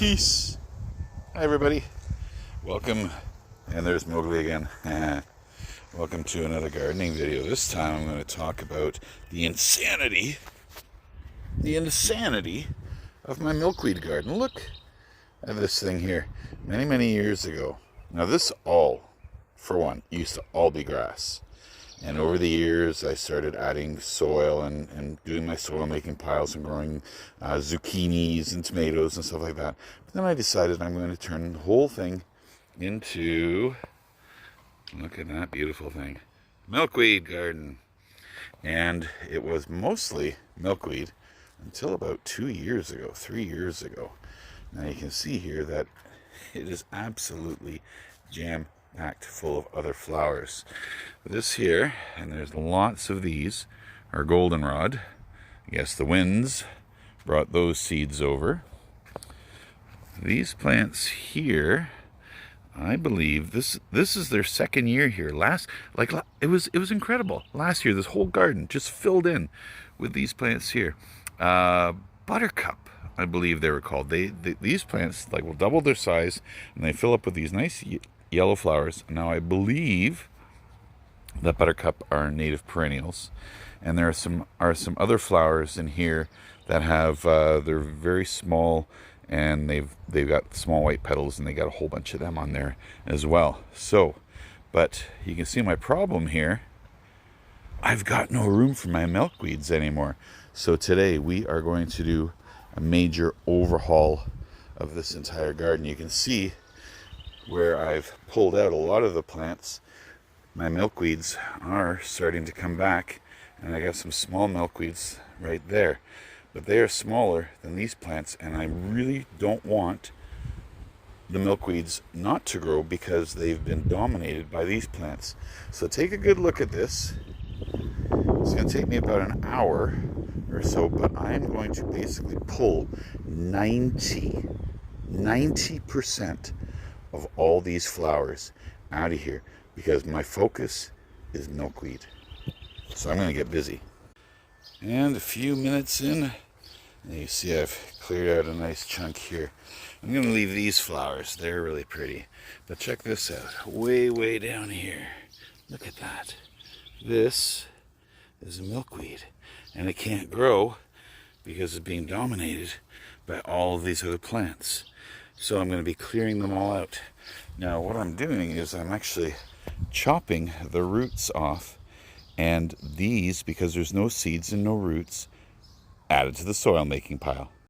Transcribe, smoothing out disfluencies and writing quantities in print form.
Peace. Hi everybody. Welcome. And there's Milkweed again. Welcome to another gardening video. This time I'm going to talk about the insanity of my milkweed garden. Look at this thing here. Many years ago. Now this all, for one, used to all be grass. And over the years, I started adding soil and doing my soil making piles and growing zucchinis and tomatoes and stuff like that. But then I decided I'm going to turn the whole thing into, look at that beautiful thing, milkweed garden. And it was mostly milkweed until about 3 years ago. Now you can see here that it is absolutely jam-packed full of other flowers. This here, and there's lots of these, are goldenrod. I guess the winds brought those seeds over. These plants here, I believe this is their second year here. It was incredible. Last year, this whole garden just filled in with these plants here. Buttercup, I believe they were called. These plants will double their size, and they fill up with these nice yellow flowers. Now I believe that buttercup are native perennials, and there are some other flowers in here that have they're very small, and they've got small white petals, and they got a whole bunch of them on there as well. So, but you can see my problem here. I've got no room for my milkweeds anymore. So today we are going to do a major overhaul of this entire garden. You can see where I've pulled out a lot of the plants. My milkweeds are starting to come back, and I got some small milkweeds right there, but they are smaller than these plants, and I really don't want the milkweeds not to grow because they've been dominated by these plants. So take a good look at this. It's going to take me about an hour or so, but I'm going to basically pull 90% of all these flowers out of here, because my focus is milkweed. So I'm going to get busy. And a few minutes in, and you see I've cleared out a nice chunk here. I'm going to leave these flowers. They're really pretty. But check this out. Way down here. Look at that. This is a milkweed. And it can't grow because it's being dominated by all of these other plants. So I'm going to be clearing them all out. Now what I'm doing is I'm actually chopping the roots off, and these, because there's no seeds and no roots, added to the soil making pile.